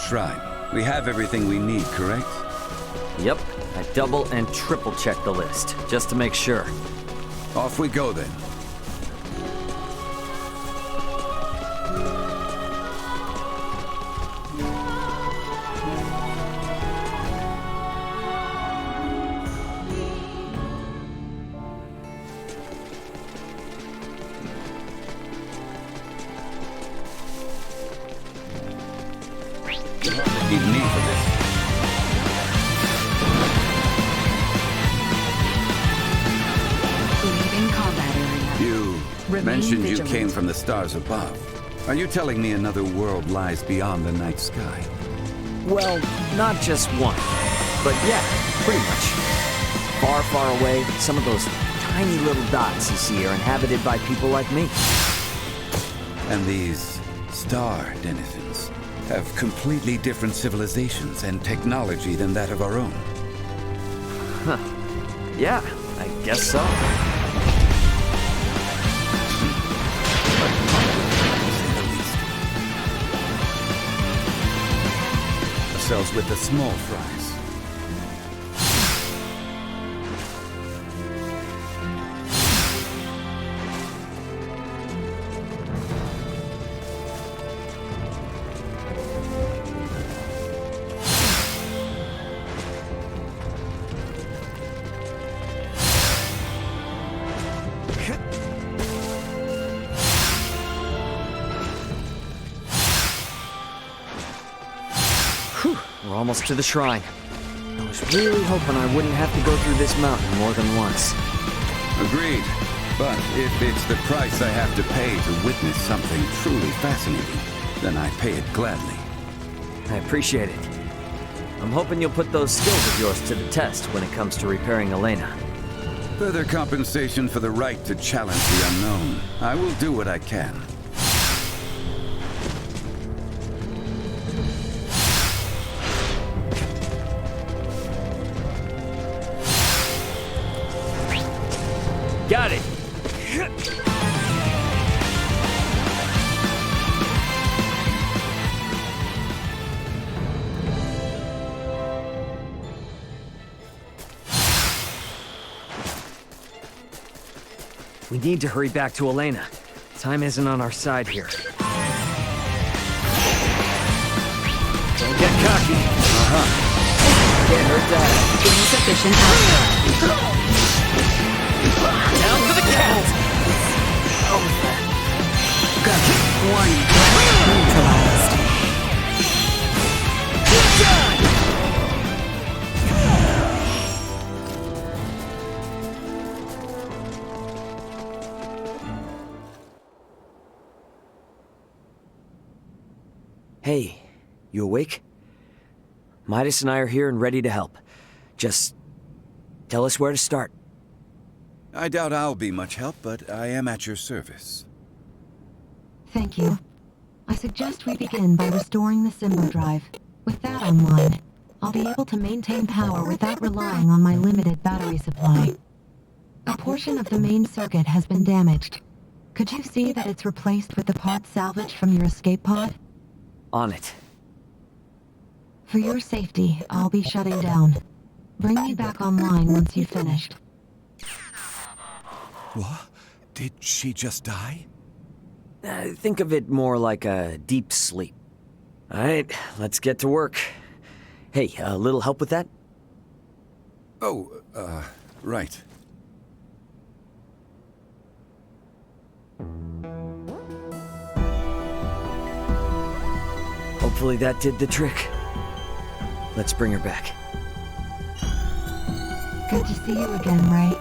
shrine. We have everything we need, correct? Yep, I double and triple checked the list, just to make sure. Off we go then. Need me for this. Leaving combat area. You Remain mentioned vigilant. you came from the stars above. Are you telling me another world lies beyond the night sky? Well, not just one, but yeah, pretty much. Far, far away, some of those tiny little dots you see are inhabited by people like me. And these star denizens have completely different civilizations and technology than that of our own. Yeah, I guess so. Ourselves with the small fries. We're almost to the shrine. I was really hoping I wouldn't have to go through this mountain more than once. Agreed. But if it's the price I have to pay to witness something truly fascinating, then I pay it gladly. I appreciate it. I'm hoping you'll put those skills of yours to the test when it comes to repairing Elena. Further compensation for the right to challenge the unknown. I will do what I can. Got it! We need to hurry back to Elena. Time isn't on our side here. Don't get cocky. Can't hurt that. Insufficient output. Down for the count! Gotcha. Warning. Neutralized. Good done! Hey, you awake? Midas and I are here and ready to help. Just tell us where to start. I doubt I'll be much help, but I am at your service. Thank you. I suggest we begin by restoring the Symbo drive. With that online, I'll be able to maintain power without relying on my limited battery supply. A portion of the main circuit has been damaged. Could you see that it's replaced with the parts salvaged from your escape pod? On it. For your safety, I'll be shutting down. Bring me back online once you've finished. What? Did she just die? Think of it more like a deep sleep. Alright, let's get to work. Hey, a little help with that? Oh, right. Hopefully that did the trick. Let's bring her back. Good to see you again, Ray.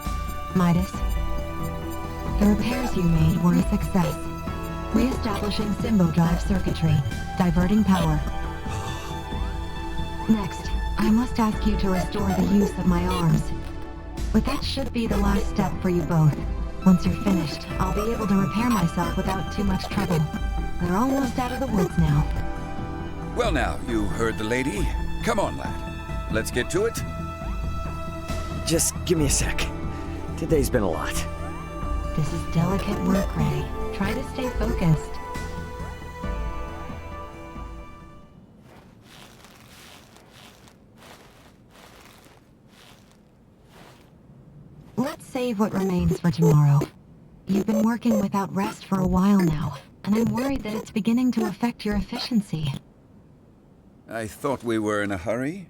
Midas. The repairs you made were a success. Re-establishing Symbo drive circuitry, diverting power. Next, I must ask you to restore the use of my arms. But that should be the last step for you both. Once you're finished, I'll be able to repair myself without too much trouble. We're almost out of the woods now. Well now, you heard the lady. Come on, lad. Let's get to it. Just give me a sec. Today's been a lot. This is delicate work, Ray. Try to stay focused. save what remains for tomorrow. You've been working without rest for a while now, and I'm worried that it's beginning to affect your efficiency. I thought we were in a hurry.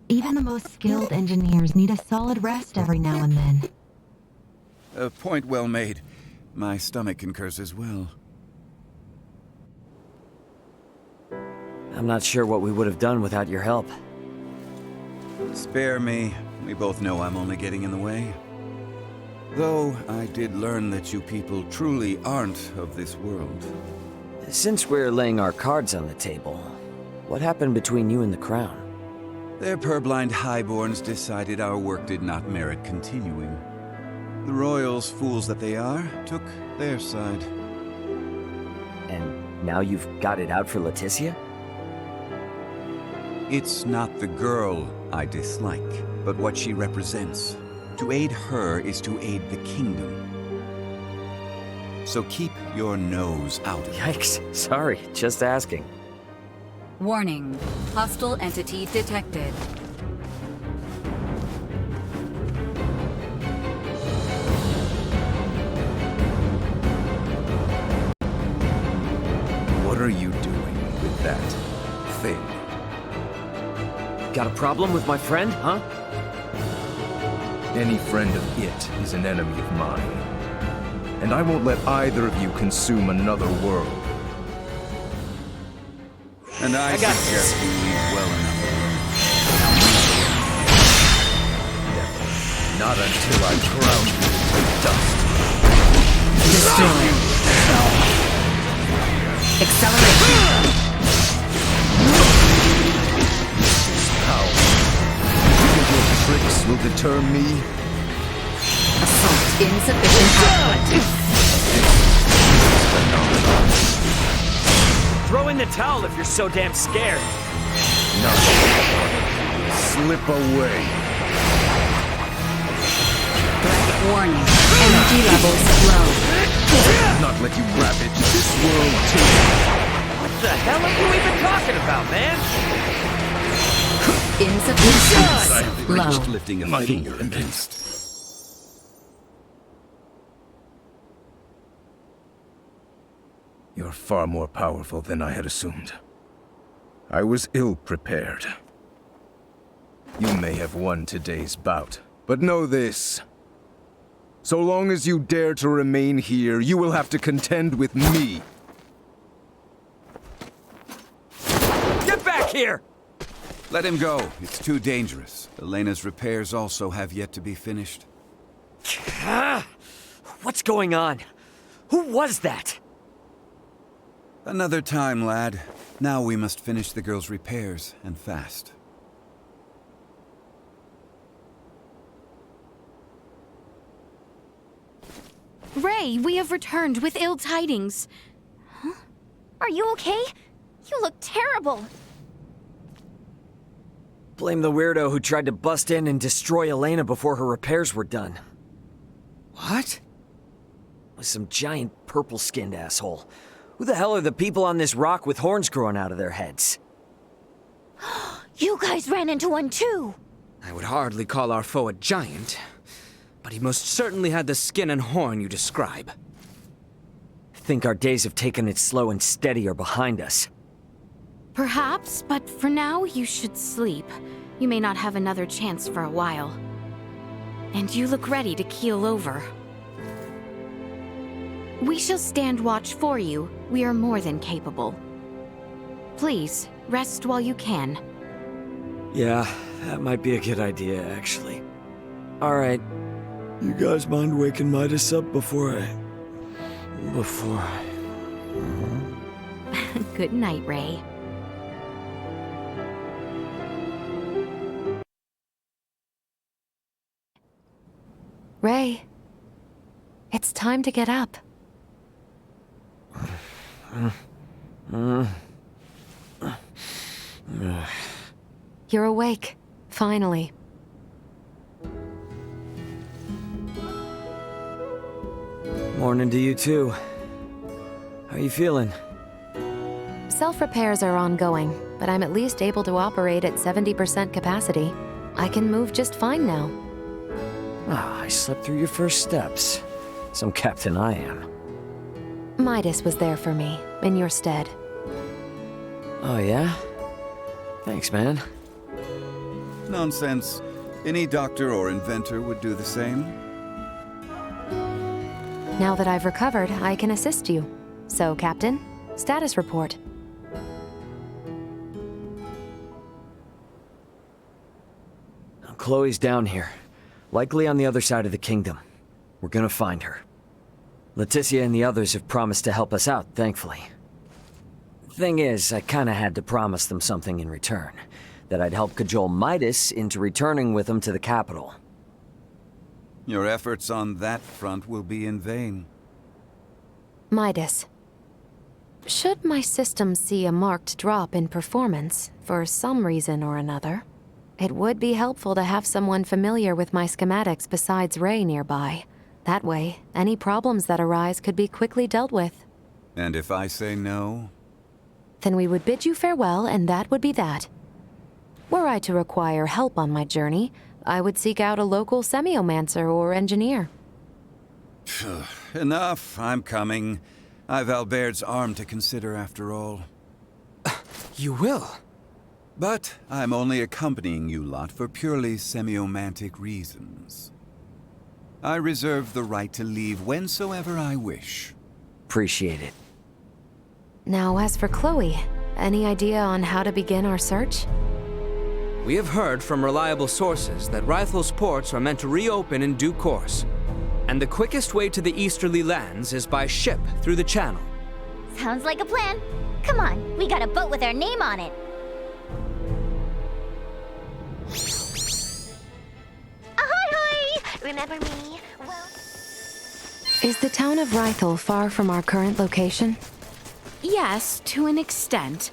Even the most skilled engineers need a solid rest every now and then. A point well made. My stomach concurs as well. I'm not sure what we would have done without your help. Spare me. We both know I'm only getting in the way. Though I did learn that you people truly aren't of this world. Since we're laying our cards on the table, what happened between you and the Crown? Their purblind highborns decided our work did not merit continuing. The royals, fools that they are, took their side. And now you've got it out for Leticia? It's not the girl I dislike, but what she represents. To aid her is to aid the kingdom. So keep your nose out of it. Yikes, sorry, just asking. Warning. Hostile entity detected. What are you doing with that thing? Got a problem with my friend, huh? Any friend of it is an enemy of mine. And I won't let either of you consume another world. And I got suggest this. you leave well enough alone. Not until I ground you to dust. Destroy. Acceleration. Power. You think your tricks will deter me? Assault insufficient output. Throw in the towel if you're so damn scared. Nothing. Slip away. Threat warning. Energy levels low. I'll not let you ravage this world too. What the hell are you even talking about, man? Insufficient Reached low. lifting a My finger limit. against. You're far more powerful than I had assumed. I was ill-prepared. You may have won today's bout, but know this. So long as you dare to remain here, you will have to contend with me. Get back here! Let him go. It's too dangerous. Elena's repairs also have yet to be finished. What's going on? Who was that? Another time, lad. Now we must finish the girl's repairs, and fast. Ray, we have returned with ill tidings. Huh? Are you okay? You look terrible. Blame the weirdo who tried to bust in and destroy Elena before her repairs were done. What? Was some giant purple-skinned asshole. Who the hell are the people on this rock with horns growing out of their heads? You guys ran into one too. I would hardly call our foe a giant, but he most certainly had the skin and horn you describe. Think our days of taking it slow and steady are behind us. Perhaps, but for now, you should sleep. You may not have another chance for a while. And you look ready to keel over. We shall stand watch for you. We are more than capable. Please, rest while you can. Yeah, that might be a good idea, actually. All right. You guys mind waking Midas up before I... Good night, Ray. Ray, it's time to get up. You're awake, finally. Morning to you, too. How you feeling? Self-repairs are ongoing, but I'm at least able to operate at 70% capacity. I can move just fine now. Ah, I slept through your first steps. Some captain I am. Midas was there for me, in your stead. Oh, yeah? Thanks, man. Nonsense. Any doctor or inventor would do the same. Now that I've recovered, I can assist you. So, Captain, status report. Chloe's down here. Likely on the other side of the kingdom. We're gonna find her. Leticia and the others have promised to help us out, thankfully. Thing is, I kinda had to promise them something in return. That I'd help cajole Midas into returning with them to the capital. Your efforts on that front will be in vain. Midas. Should my system see a marked drop in performance, for some reason or another, it would be helpful to have someone familiar with my schematics besides Ray nearby. That way, any problems that arise could be quickly dealt with. And if I say no? Then we would bid you farewell, and that would be that. Were I to require help on my journey, I would seek out a local semiomancer or engineer. Enough, I'm coming. I've Albert's arm to consider after all. You will? But I'm only accompanying you lot for purely semiomantic reasons. I reserve the right to leave whensoever I wish. Appreciate it. Now, as for Chloe, any idea on how to begin our search? We have heard from reliable sources that Rythel's ports are meant to reopen in due course. And the quickest way to the easterly lands is by ship through the channel. Sounds like a plan. Come on, we got a boat with our name on it. Ahoy! Remember me? Well... Is the town of Rythel far from our current location? Yes, to an extent.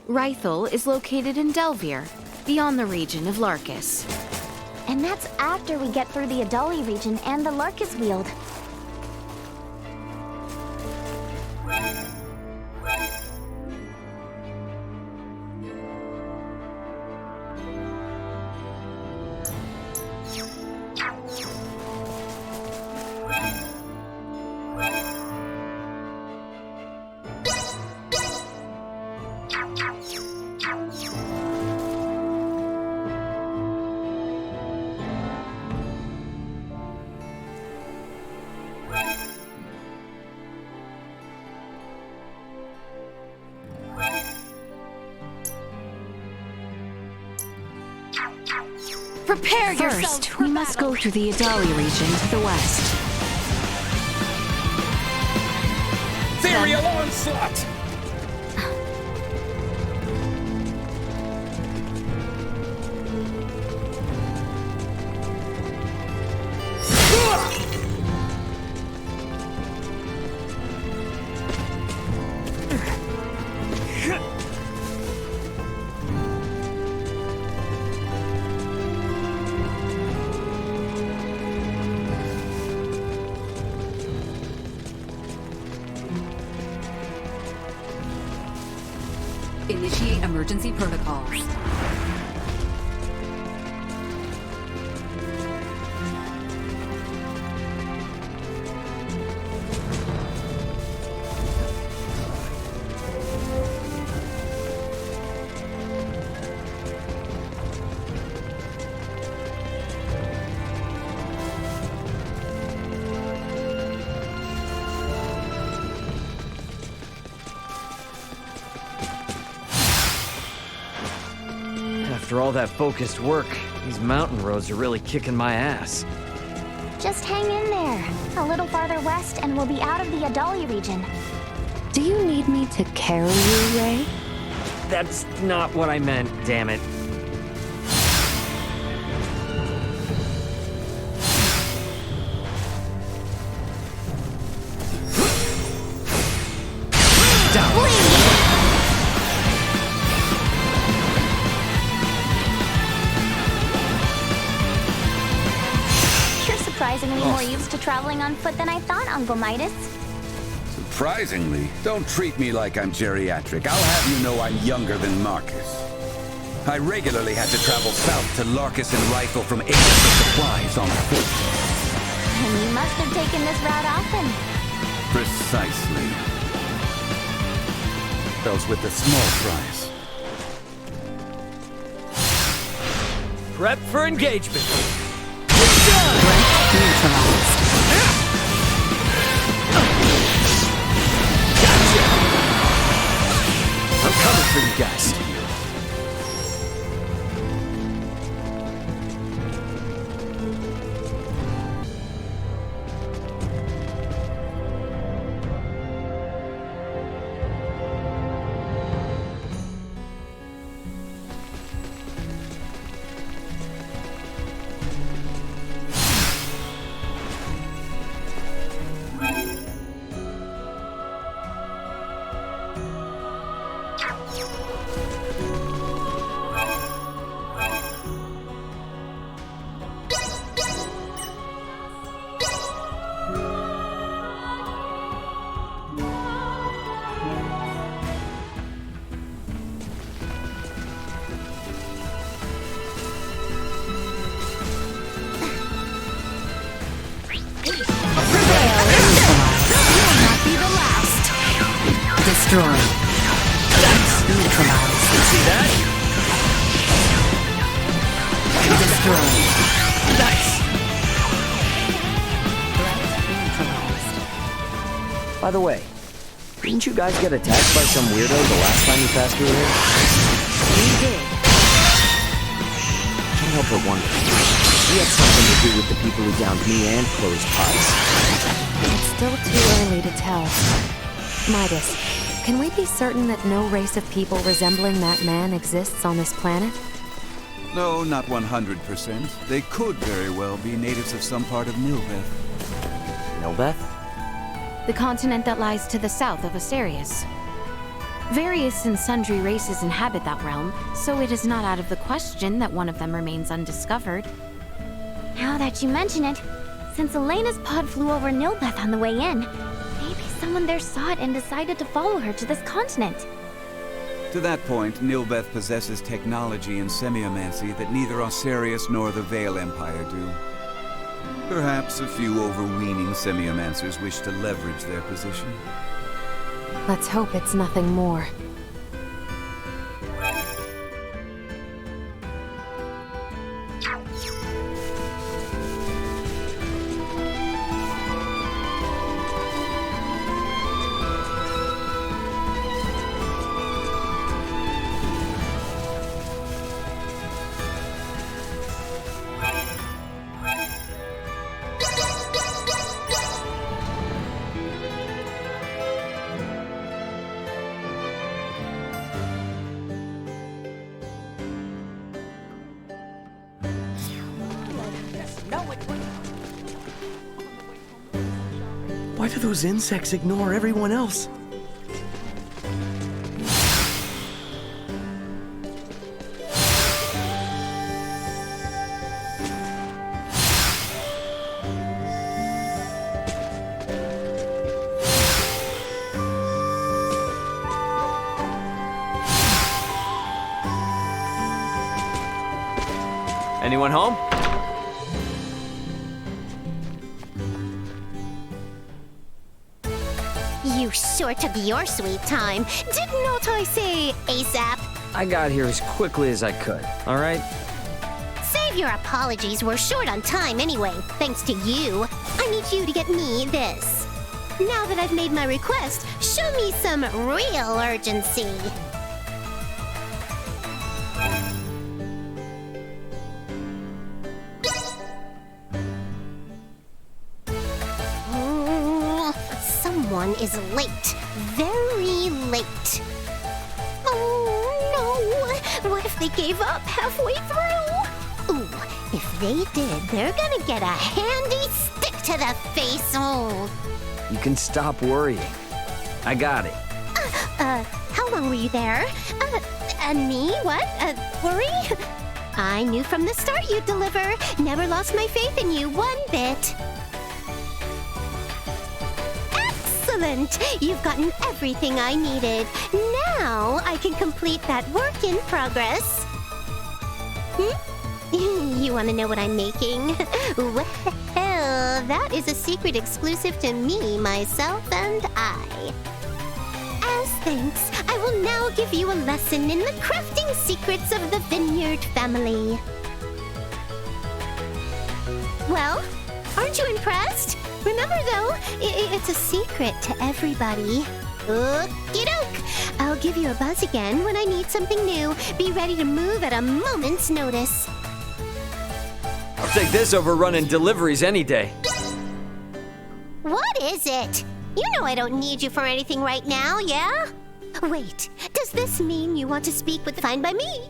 Rythel is located in Delvier, beyond the region of Larkus. And that's after we get through the Adali region and the Larkus Weald. Prepare yourselves First, for we must battle. go through the Adali region to the west. Ethereal onslaught! Initiate emergency protocols. After all that focused work, these mountain roads are really kicking my ass. Just hang in there. A little farther west and we'll be out of the Adali region. Do you need me to carry you, Ray? That's not what I meant, damn it. Surprisingly more used to traveling on foot than I thought, Uncle Midas. Surprisingly, don't treat me like I'm geriatric. I'll have you know I'm younger than Marcus. I regularly had to travel south to Larkus and Rythel from Aegis for supplies on foot. Then you must have taken this route often. Precisely. Those with the small fries. Prep for engagement. Neutralized. I'm coming for you guys. Destroyed. Neutralized. See that? Destroyed. Nice. Neutralized. By the way, didn't you guys get attacked by some weirdo the last time you passed through here? We did. Can't help but wonder. He had something to do with the people who downed me and closed pots. It's still too early to tell. Midas, can we be certain that no race of people resembling that man exists on this planet? No, not 100%. They could very well be natives of some part of Nilbeth. Nilbeth? The continent that lies to the south of Asarius. Various and sundry races inhabit that realm, so it is not out of the question that one of them remains undiscovered. Now that you mention it, since Elena's pod flew over Nilbeth on the way in, maybe someone there saw it and decided to follow her to this continent. To that point, Nilbeth possesses technology and semiomancy that neither Osarius nor the Vale Empire do. Perhaps a few overweening semiomancers wish to leverage their position. Let's hope it's nothing more. Why do those insects ignore everyone else? Anyone home? You sure took your sweet time. Did not I say ASAP? I got here as quickly as I could, alright? Save your apologies, we're short on time anyway, thanks to you. I need you to get me this. Now that I've made my request, show me some real urgency. Someone is late. Very late. Oh no! What if they gave up halfway through? Ooh, if they did, they're gonna get a handy stick to the face. Oh. You can stop worrying. I got it. How long were you there? Me? What? Worry? I knew from the start you'd deliver. Never lost my faith in you one bit. Excellent! You've gotten everything I needed. Now I can complete that work in progress. You want to know what I'm making? Well, That is a secret exclusive to me, myself, and I. As thanks, I will now give you a lesson in the crafting secrets of the Vineyard family. Well, aren't you impressed? Remember though, it's a secret to everybody. Okie doke! I'll give you a buzz again when I need something new. Be ready to move at a moment's notice. I'll take this over running deliveries any day. What is it? You know I don't need you for anything right now, yeah? Wait, does this mean you want to speak with Fine by me?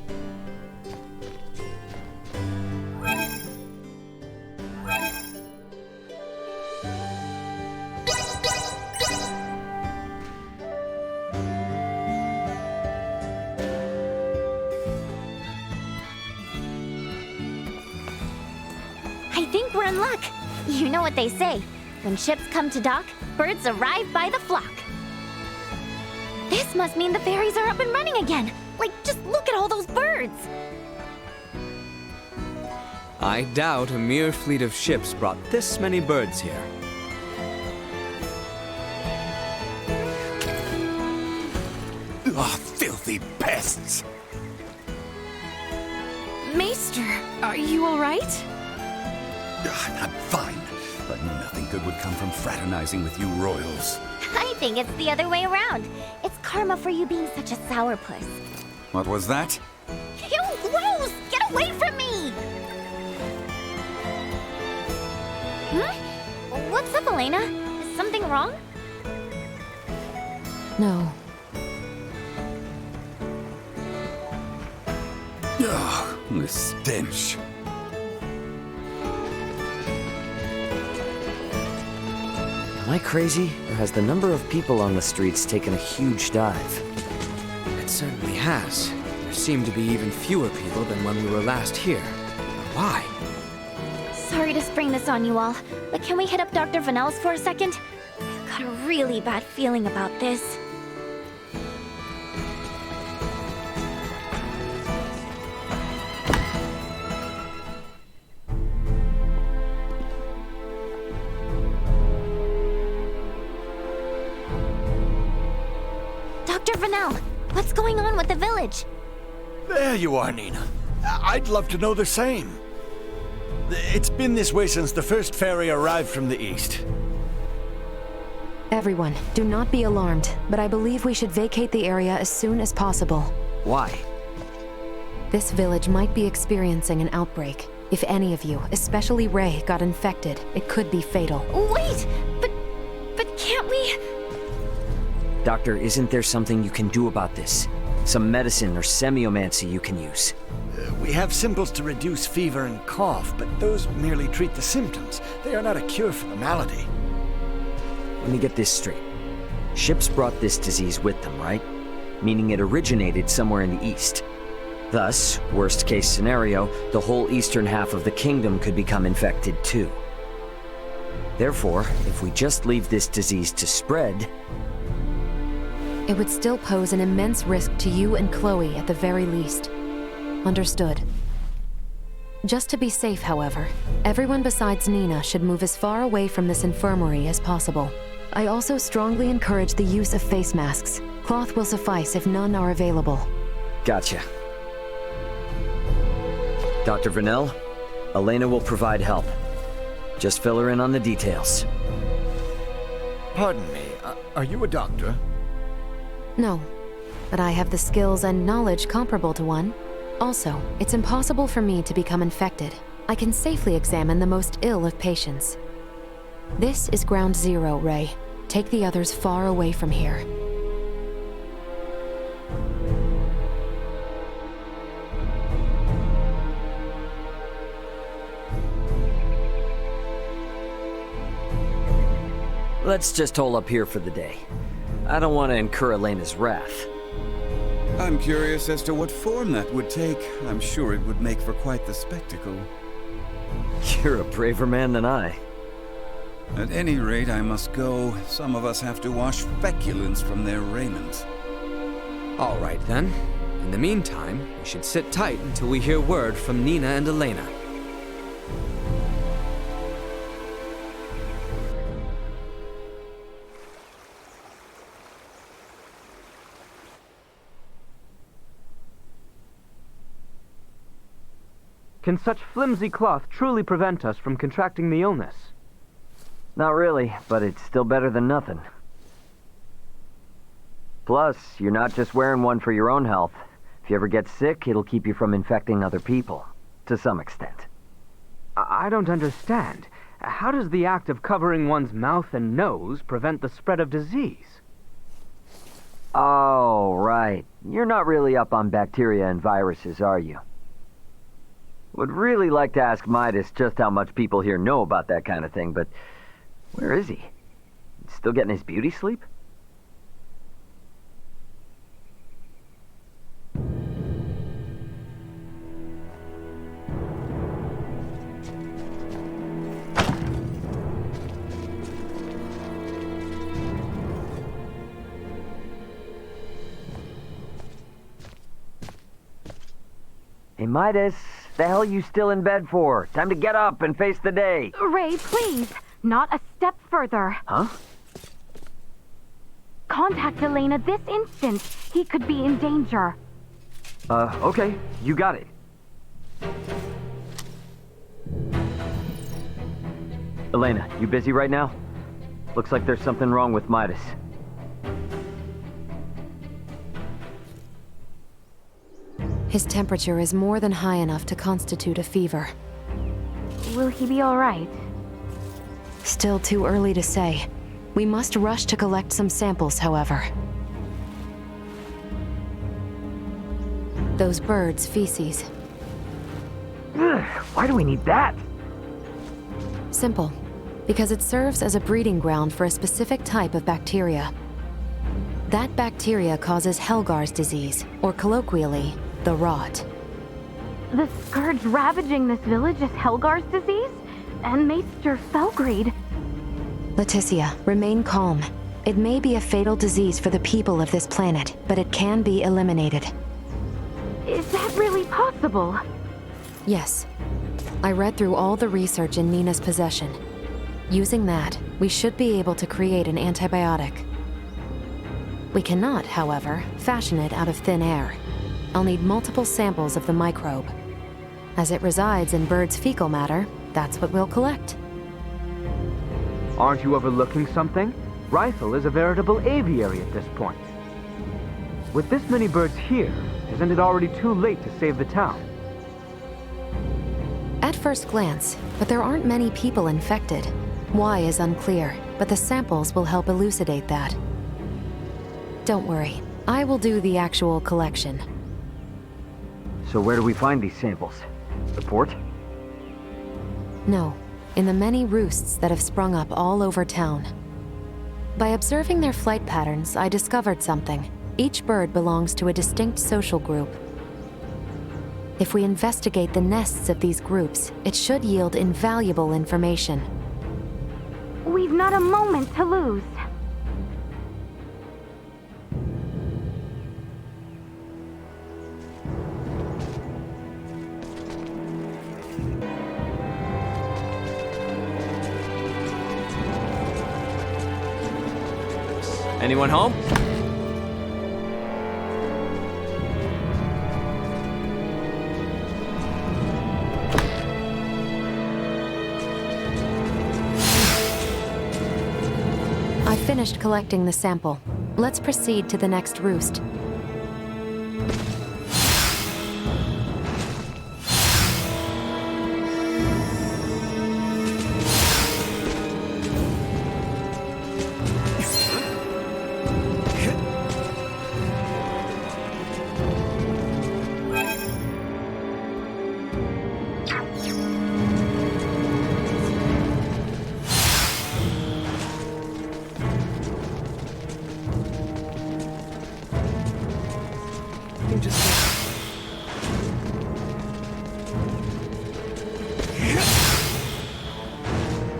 I think we're in luck. You know what they say. When ships come to dock, birds arrive by the flock. This must mean the ferries are up and running again. Like, just look at all those birds. I doubt a mere fleet of ships brought this many birds here. Ah, filthy pests! Maester, are you all right? I'm fine, but nothing good would come from fraternizing with you royals. I think it's the other way around. It's karma for you being such a sourpuss. What was that? Ew, gross! Get away from me! What's up, Elena? Is something wrong? No. Ugh, the stench. Am I crazy, or has the number of people on the streets taken a huge dive? It certainly has. There seem to be even fewer people than when we were last here. Why? Sorry to spring this on you all, but can we hit up Dr. Vanel's for a second? I've got a really bad feeling about this. Dr. Vanel, what's going on with the village? There you are, Nina. I'd love to know the same. It's been this way since the first ferry arrived from the east. Everyone, do not be alarmed, but I believe we should vacate the area as soon as possible. Why? This village might be experiencing an outbreak. If any of you, especially Ray, got infected, it could be fatal. Wait, but can't we? Doctor, isn't there something you can do about this? Some medicine or semiomancy you can use? We have simples to reduce fever and cough, but those merely treat the symptoms. They are not a cure for the malady. Let me get this straight. Ships brought this disease with them, right? Meaning it originated somewhere in the east. Thus, worst case scenario, the whole eastern half of the kingdom could become infected too. Therefore, if we just leave this disease to spread, it would still pose an immense risk to you and Chloe at the very least. Understood. Just to be safe, however, everyone besides Nina should move as far away from this infirmary as possible. I also strongly encourage the use of face masks. Cloth will suffice if none are available. Gotcha. Dr. Vanel, Elena will provide help. Just fill her in on the details. Pardon me, are you a doctor? No, but I have the skills and knowledge comparable to one. Also, it's impossible for me to become infected. I can safely examine the most ill of patients. This is ground zero, Ray. Take the others far away from here. Let's just hole up here for the day. I don't want to incur Elena's wrath. I'm curious as to what form that would take. I'm sure it would make for quite the spectacle. You're a braver man than I. At any rate, I must go. Some of us have to wash feculence from their raiment. All right, then. In the meantime, we should sit tight until we hear word from Nina and Elena. Can such flimsy cloth truly prevent us from contracting the illness? Not really, but it's still better than nothing. Plus, you're not just wearing one for your own health. If you ever get sick, it'll keep you from infecting other people, to some extent. I don't understand. How does the act of covering one's mouth and nose prevent the spread of disease? Oh, right. You're not really up on bacteria and viruses, are you? Would really like to ask Midas just how much people here know about that kind of thing, but where is he? Still getting his beauty sleep? Hey, Midas, the hell you still in bed for? Time to get up and face the day. Ray, please. Not a step further. Huh? Contact Elena this instant. He could be in danger. Okay. You got it. Elena, you busy right now? Looks like there's something wrong with Midas. His temperature is more than high enough to constitute a fever. Will he be all right? Still too early to say. We must rush to collect some samples, however. Those birds' feces. Ugh, why do we need that? Simple. Because it serves as a breeding ground for a specific type of bacteria. That bacteria causes Helgar's disease, or colloquially, the rot. The scourge ravaging this village is Helgar's disease? And Maester Felgreed? Leticia, remain calm. It may be a fatal disease for the people of this planet, but it can be eliminated. Is that really possible? Yes. I read through all the research in Nina's possession. Using that, we should be able to create an antibiotic. We cannot, however, fashion it out of thin air. I'll need multiple samples of the microbe. As it resides in birds' fecal matter, that's what we'll collect. Aren't you overlooking something? Rifle is a veritable aviary at this point. With this many birds here, isn't it already too late to save the town? At first glance, but there aren't many people infected. Why is unclear, but the samples will help elucidate that. Don't worry, I will do the actual collection. So where do we find these samples? The port? No, in the many roosts that have sprung up all over town. By observing their flight patterns, I discovered something. Each bird belongs to a distinct social group. If we investigate the nests of these groups, it should yield invaluable information. We've not a moment to lose. Anyone home? I finished collecting the sample. Let's proceed to the next roost.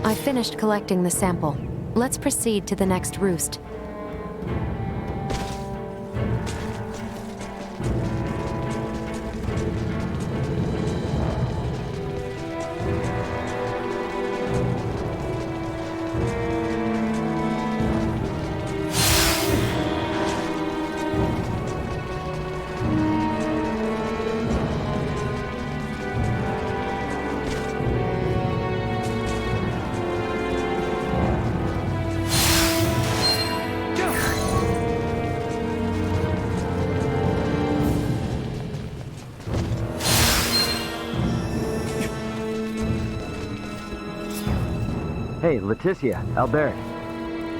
I finished collecting the sample. Let's proceed to the next roost. Hey, Leticia, Albert.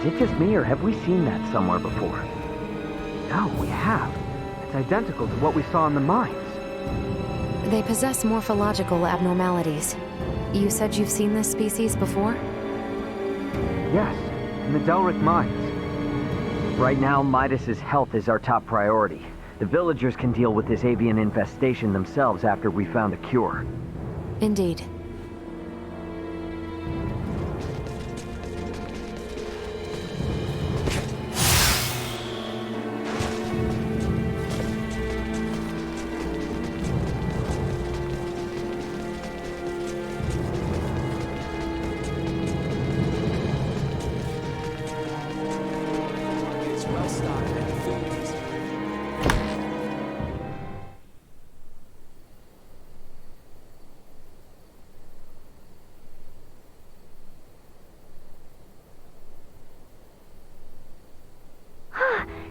Is it just me, or have we seen that somewhere before? No, we have. It's identical to what we saw in the mines. They possess morphological abnormalities. You said you've seen this species before? Yes, in the Delric mines. Right now, Midas's health is our top priority. The villagers can deal with this avian infestation themselves after we found a cure. Indeed.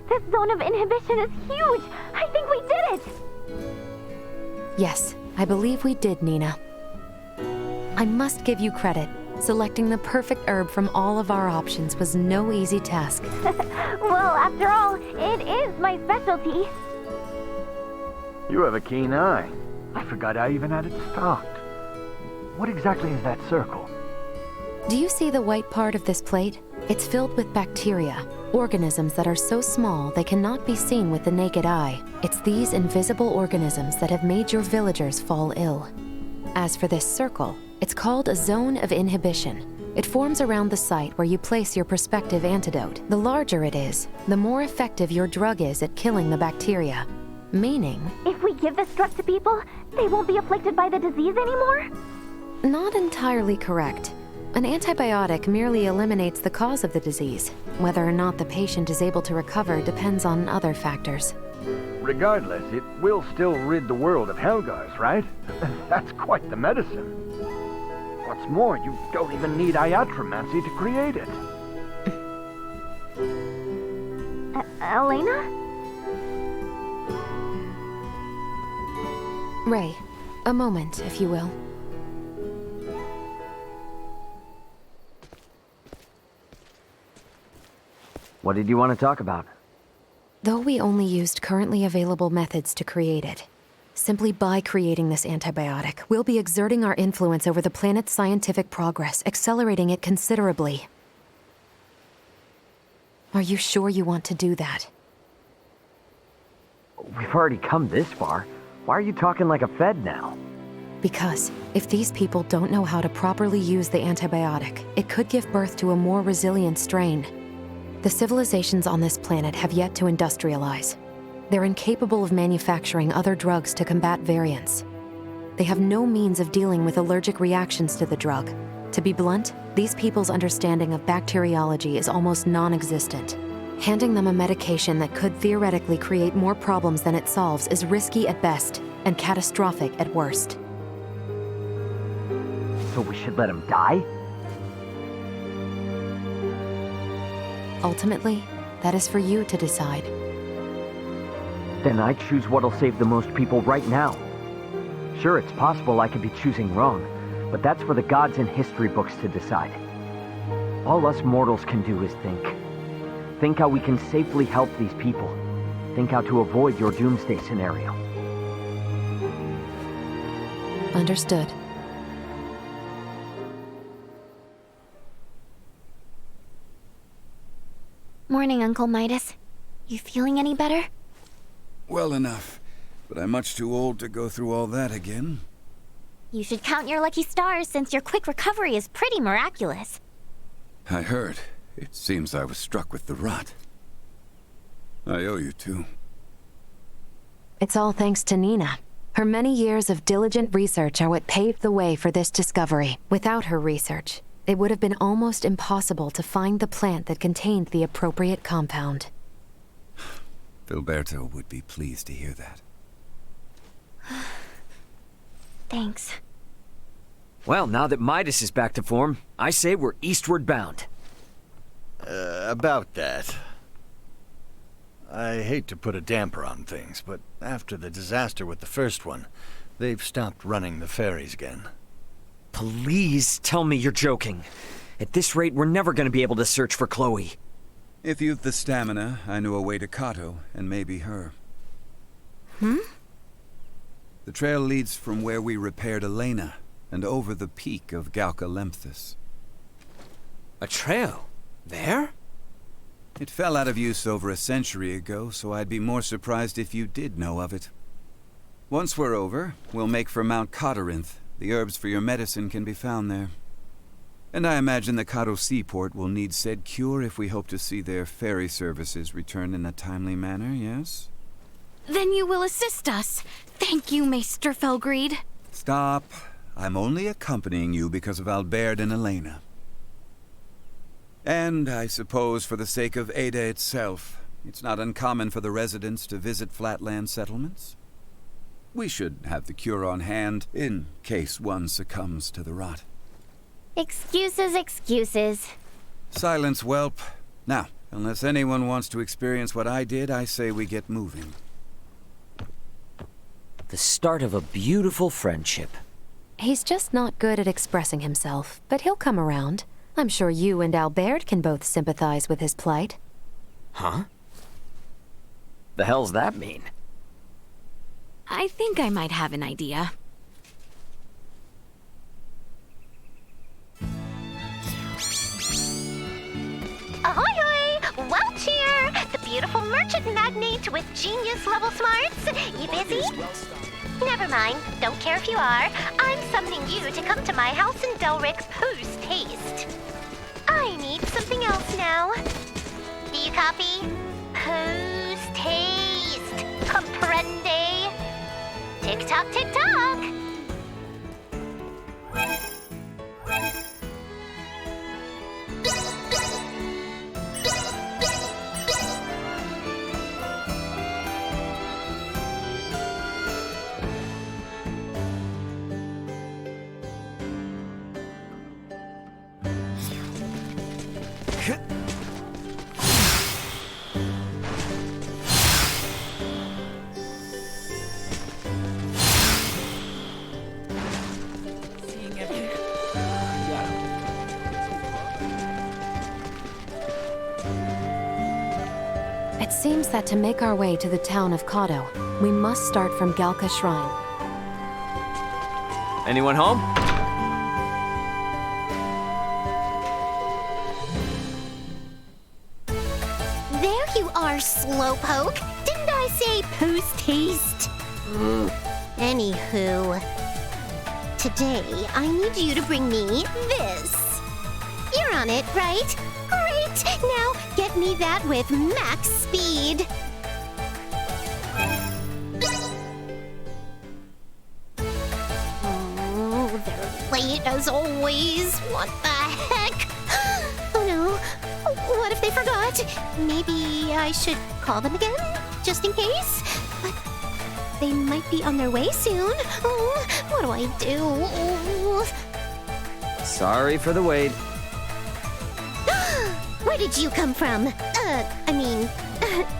This zone of inhibition is huge! I think we did it! Yes, I believe we did, Nina. I must give you credit. Selecting the perfect herb from all of our options was no easy task. Well, after all, it is my specialty. You have a keen eye. I forgot I even had it stocked. What exactly is that circle? Do you see the white part of this plate? It's filled with bacteria, organisms that are so small they cannot be seen with the naked eye. It's these invisible organisms that have made your villagers fall ill. As for this circle, it's called a zone of inhibition. It forms around the site where you place your prospective antidote. The larger it is, the more effective your drug is at killing the bacteria. Meaning... If we give this drug to people, they won't be afflicted by the disease anymore? Not entirely correct. An antibiotic merely eliminates the cause of the disease. Whether or not the patient is able to recover depends on other factors. Regardless, it will still rid the world of Helgars, right? That's quite the medicine. What's more, you don't even need iatromancy to create it. Elena? Ray, a moment, if you will. What did you want to talk about? Though we only used currently available methods to create it, simply by creating this antibiotic, we'll be exerting our influence over the planet's scientific progress, accelerating it considerably. Are you sure you want to do that? We've already come this far. Why are you talking like a Fed now? Because if these people don't know how to properly use the antibiotic, it could give birth to a more resilient strain. The civilizations on this planet have yet to industrialize. They're incapable of manufacturing other drugs to combat variants. They have no means of dealing with allergic reactions to the drug. To be blunt, these people's understanding of bacteriology is almost non-existent. Handing them a medication that could theoretically create more problems than it solves is risky at best and catastrophic at worst. So we should let him die? Ultimately, that is for you to decide. Then I choose what'll save the most people right now. Sure, it's possible I could be choosing wrong, but that's for the gods and history books to decide. All us mortals can do is think. Think how we can safely help these people. Think how to avoid your doomsday scenario. Understood. Morning, Uncle Midas. You feeling any better? Well enough, but I'm much too old to go through all that again. You should count your lucky stars since your quick recovery is pretty miraculous. I heard. It seems I was struck with the rot. I owe you two. It's all thanks to Nina. Her many years of diligent research are what paved the way for this discovery. Without her research, it would have been almost impossible to find the plant that contained the appropriate compound. Filberto would be pleased to hear that. Thanks. Well, now that Midas is back to form, I say we're eastward bound. About that. I hate to put a damper on things, but after the disaster with the first one, they've stopped running the ferries again. Please tell me you're joking. At this rate, we're never gonna be able to search for Chloe. If you've the stamina, I know a way to Kato, and maybe her. The trail leads from where we repaired Elena, and over the peak of Galca-Lemthas. A trail? There? It fell out of use over a century ago, so I'd be more surprised if you did know of it. Once we're over, we'll make for Mount Cotarinth. The herbs for your medicine can be found there. And I imagine the Kato seaport will need said cure if we hope to see their ferry services return in a timely manner, yes? Then you will assist us. Thank you, Maester Felgreed. Stop. I'm only accompanying you because of Albert and Elena. And I suppose for the sake of Ada itself, it's not uncommon for the residents to visit flatland settlements. We should have the cure on hand in case one succumbs to the rot. Excuses, excuses. Silence, whelp. Now, unless anyone wants to experience what I did, I say we get moving. The start of a beautiful friendship. He's just not good at expressing himself, but he'll come around. I'm sure you and Albert can both sympathize with his plight. Huh? The hell's that mean? I think I might have an idea. Ahoy hoy! Welch here! The beautiful merchant magnate with genius-level smarts. You busy? Never mind. Don't care if you are. I'm summoning you to come to my house in Delric's Pooh's Taste. I need something else now. Do you copy? Pooh's Taste. Comprende? Tick-tock, tick-tock! It seems that to make our way to the town of Kato, we must start from Galca Shrine. Anyone home? There you are, Slowpoke. Didn't I say Pooh's Taste? Anywho, today I need you to bring me this. You're on it, right? Great! Now get me that with max speed. Oh, they're late as always. What the heck? Oh no. What if they forgot? Maybe I should call them again, just in case? But they might be on their way soon. Oh, what do I do? Oh. Sorry for the wait. Where did you come from?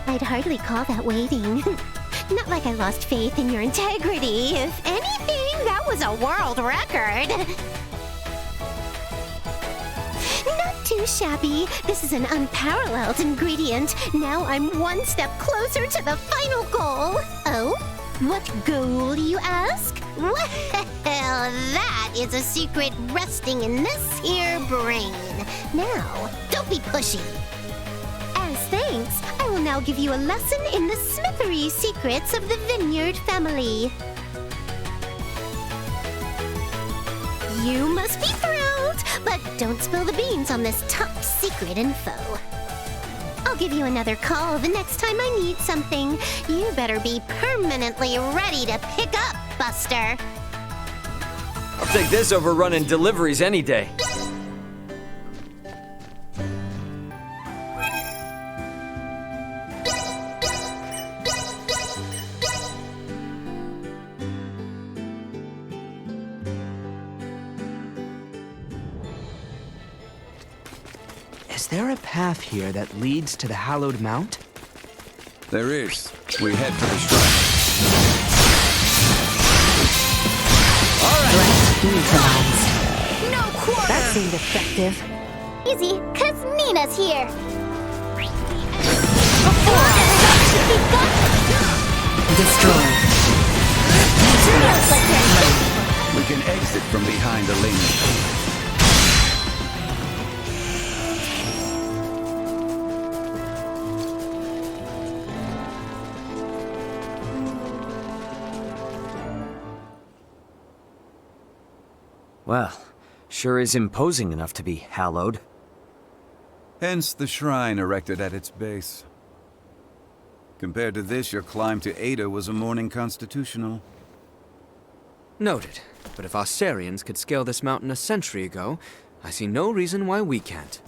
I'd hardly call that waiting. Not like I lost faith in your integrity. If anything, that was a world record. Not too shabby. This is an unparalleled ingredient. Now I'm one step closer to the final goal. Oh? What goal, you ask? Well, that is a secret resting in this here brain. Now, don't be pushy. As thanks, I will now give you a lesson in the smithery secrets of the Vineyard family. You must be thrilled, but don't spill the beans on this top secret info. I'll give you another call the next time I need something. You better be permanently ready to pick up, Buster. I'll take this over running deliveries any day. Is there a path here that leads to the Hallowed Mount? There is. We head for the shrine. Threat neutralized. No quarter! That seemed effective. easy, cause Nina's here. Destroyed. We can exit from behind Elena. Well, sure is imposing enough to be hallowed. Hence the shrine erected at its base. Compared to this, your climb to Ada was a morning constitutional. Noted. But if Australians could scale this mountain a century ago, I see no reason why we can't.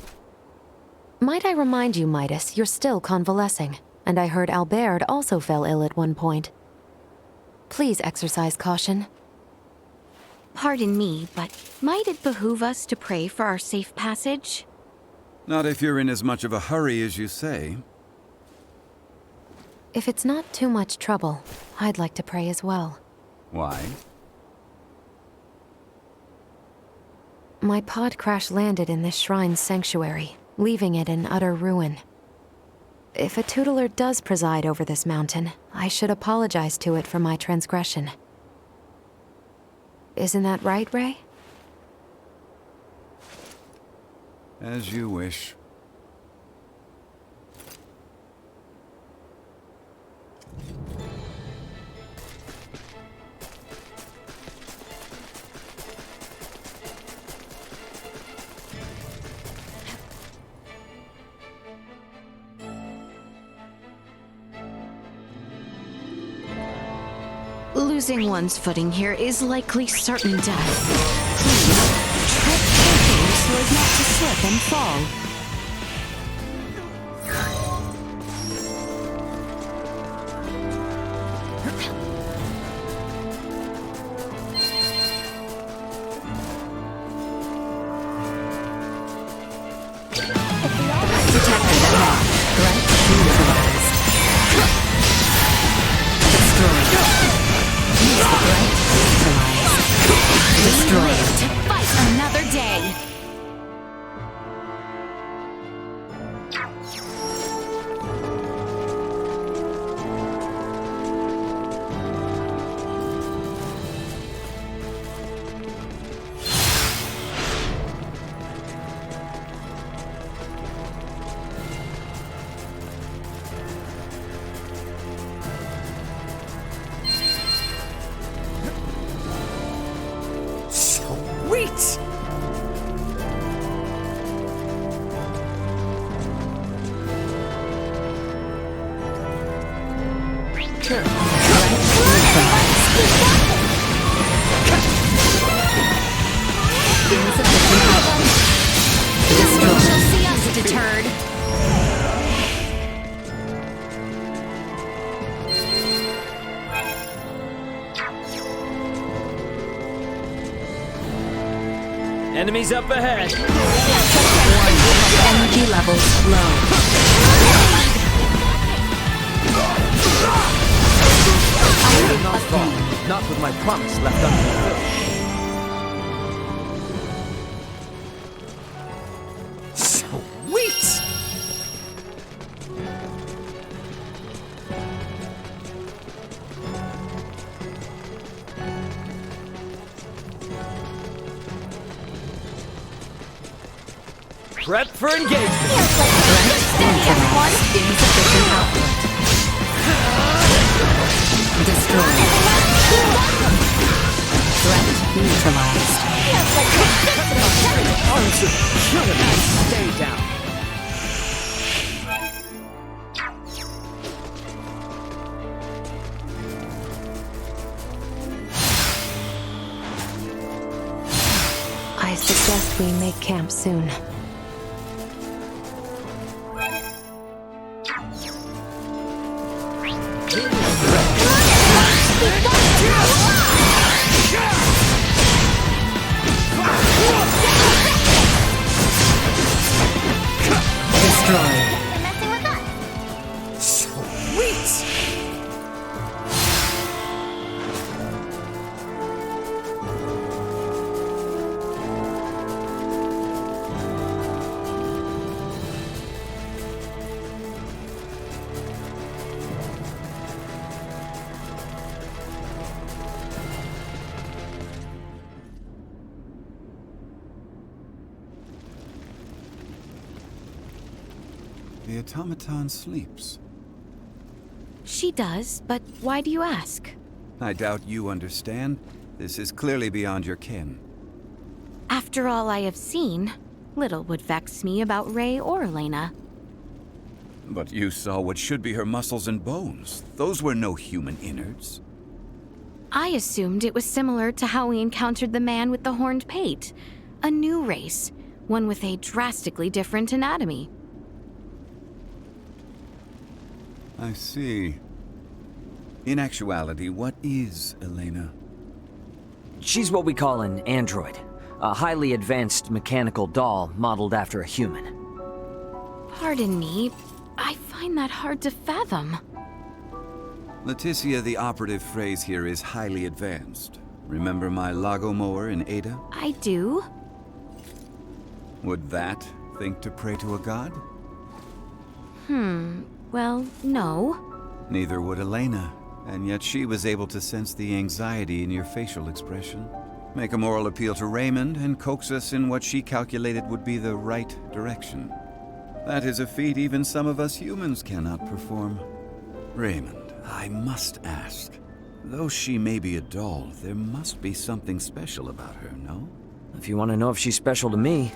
Might I remind you, Midas, you're still convalescing, and I heard Albert also fell ill at one point. Please exercise caution. Pardon me, but might it behoove us to pray for our safe passage? Not if you're in as much of a hurry as you say. If it's not too much trouble, I'd like to pray as well. Why? My pod crash-landed in this shrine's sanctuary, leaving it in utter ruin. If a tutelar does preside over this mountain, I should apologize to it for my transgression. Isn't that right, Ray? As you wish. Losing one's footing here is likely certain death. Please, tread carefully so as not to slip and fall. To fight another day. Sweet! You shall see us deterred. Enemies up ahead! Energy levels low. I will not fall, not with my promise left unfulfilled. Sweet! Prep for engagement! Insufficient output. Destroyed. Threat neutralized. Arms are killing me! Stay down! I suggest we make camp soon. Destroyed. Messing with us. Sweet! the automaton sleeps. She does, but why do you ask? I doubt you understand. This is clearly beyond your ken. After all I have seen, little would vex me about Ray or Elena. But you saw what should be her muscles and bones. Those were no human innards. I assumed it was similar to how we encountered the man with the horned pate. A new race, one with a drastically different anatomy. I see. In actuality, what is Elena? She's what we call an android. A highly advanced mechanical doll modeled after a human. Pardon me, I find that hard to fathom. Leticia, the operative phrase here is highly advanced. Remember my Lago mower in Ada? I do. Would that think to pray to a god? Well, no. Neither would Elena, and yet she was able to sense the anxiety in your facial expression, make a moral appeal to Raymond, and coax us in what she calculated would be the right direction. That is a feat even some of us humans cannot perform. Raymond, I must ask, though she may be a doll, there must be something special about her, no? If you want to know if she's special to me,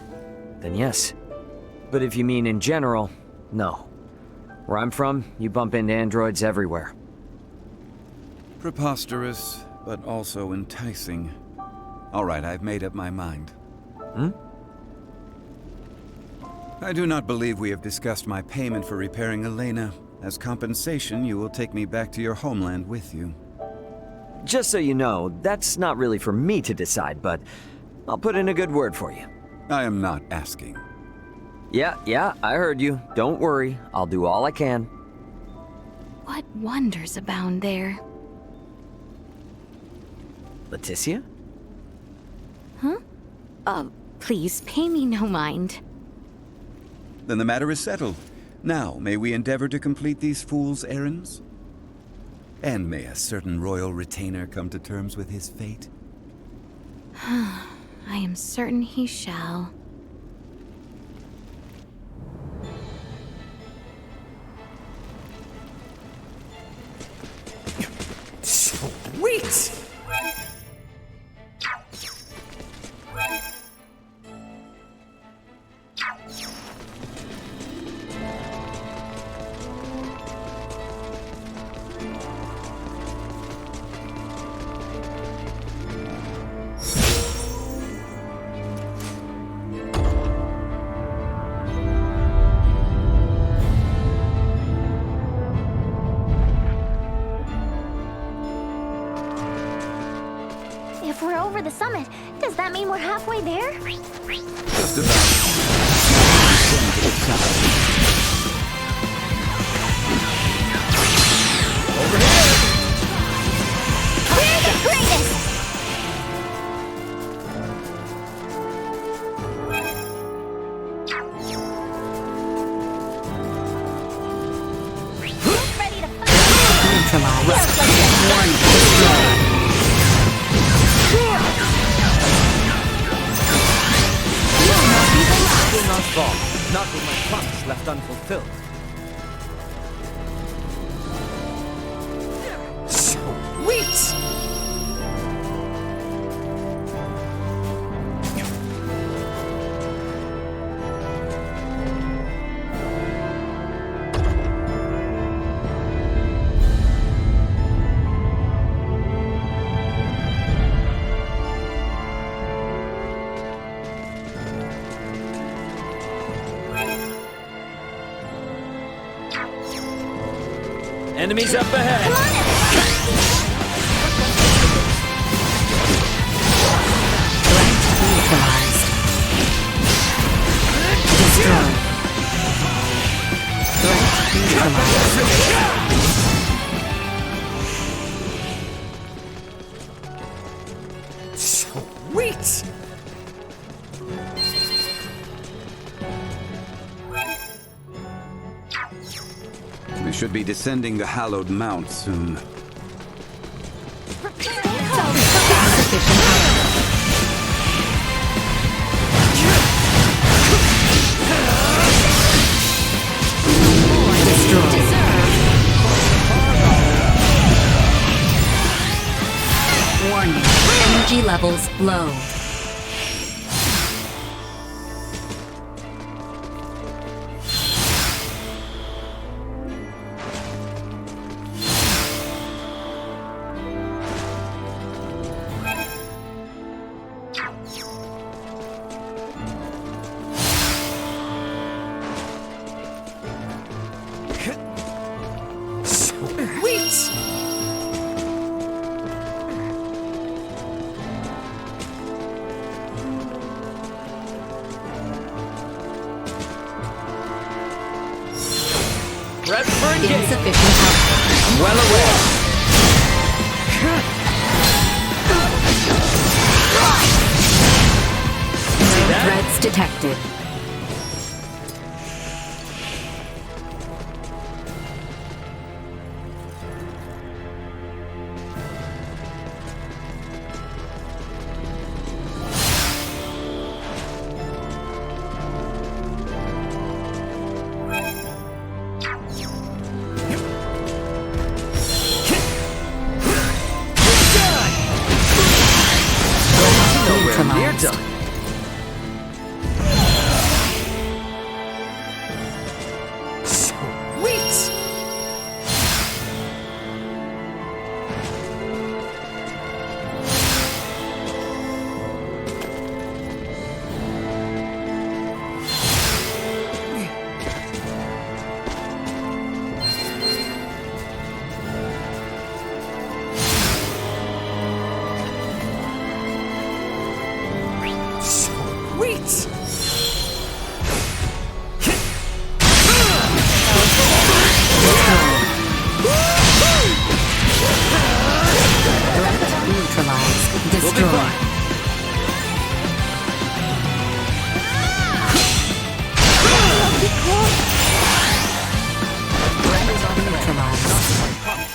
then yes. But if you mean in general, no. Where I'm from, you bump into androids everywhere. Preposterous, but also enticing. All right, I've made up my mind. I do not believe we have discussed my payment for repairing Elena. As compensation, you will take me back to your homeland with you. Just so you know, that's not really for me to decide, but I'll put in a good word for you. I am not asking. Yeah, I heard you. Don't worry, I'll do all I can. What wonders abound there? Leticia? Please, pay me no mind. Then the matter is settled. Now, may we endeavor to complete these fools' errands? And may a certain royal retainer come to terms with his fate? I am certain he shall. Sweet! If we're over the summit, does that mean we're halfway there? Just about. Over here! We're the greatest! Ready to fight! Neutralized. Warning. Destroyed. Will not fall, not with my promise left unfulfilled. Sweet! Enemies up ahead! Neutralized. Destroyed. Sweet! We should be descending the Hallowed Mount soon. levels low. Insufficient output. I'm well aware. No threats detected. Near done. Sweet!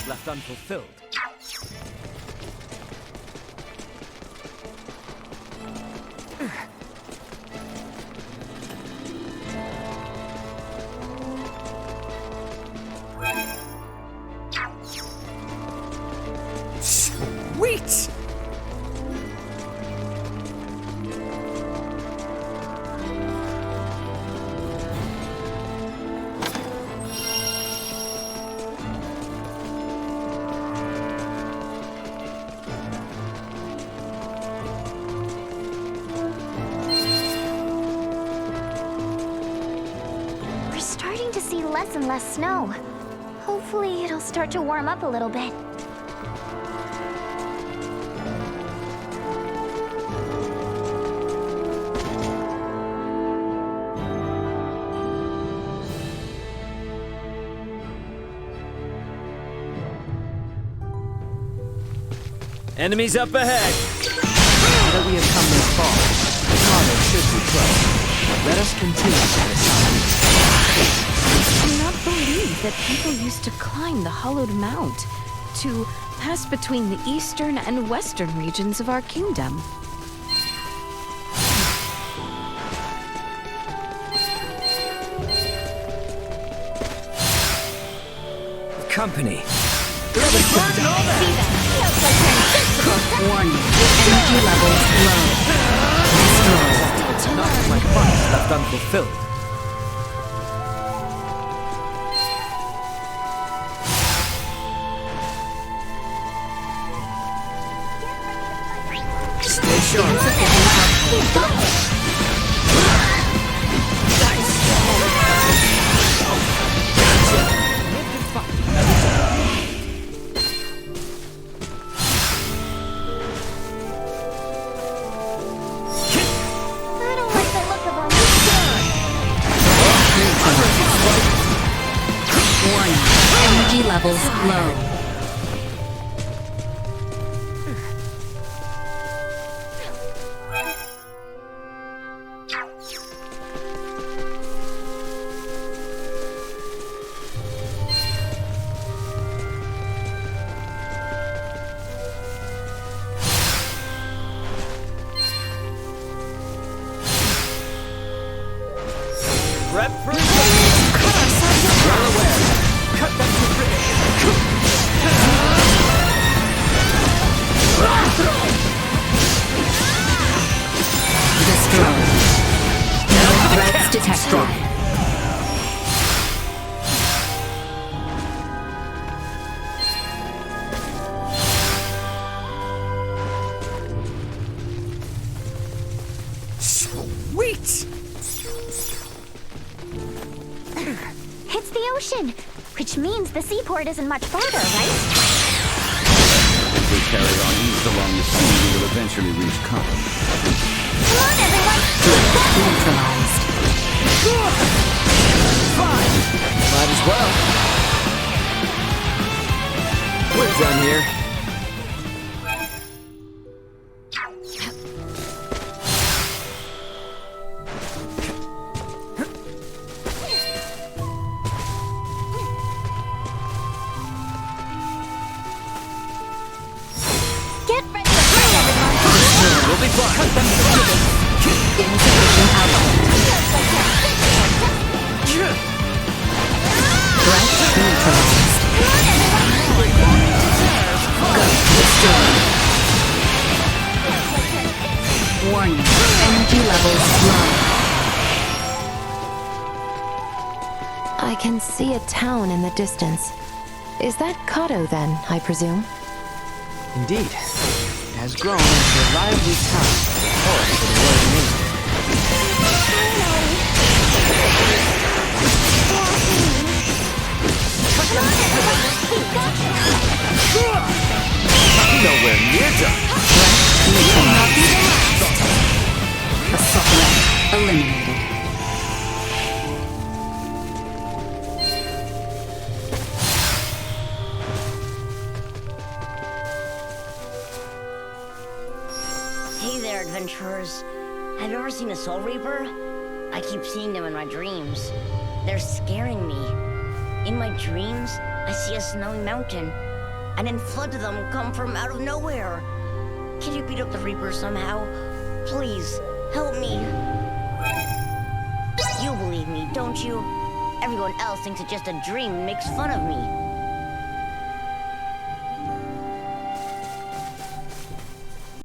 Left unfulfilled. Sweet! Starting to see less and less snow. Hopefully it'll start to warm up a little bit. Enemies up ahead! Now that we have come this far, the cargo should be close. Let us continue to the south. I cannot believe that people used to climb the Hallowed Mount to pass between the eastern and western regions of our kingdom. Company. Warning. Energy levels low. Destroyed. Not my funds left unfulfilled. Stay sharp. Energy levels low. Rep for cut ourselves well aware. Cut them to frigate. Drive. Sweet! It's the ocean, which means the seaport isn't much farther, right? If we carry on east along the sea, we will eventually reach Cotton. Come on, everyone! Neutralized. Fine! Might as well. We're done here. Get ready to fight, everyone! We'll be fine. Insufficient output. Threat neutralized. Warning. Energy levels low. I can see a town in the distance. Is that Kato then, I presume? Indeed. It has grown into a lively town, home for the royal navy. Nowhere near done. Assault threat eliminated. Hey there, adventurers. Have you ever seen a Soul Reaper? I keep seeing them in my dreams. They're scaring me. In my dreams, I see a snowy mountain, and then floods of them come from out of nowhere. Can you beat up the Reaper somehow? Please, help me. You believe me, don't you? Everyone else thinks it's just a dream and makes fun of me.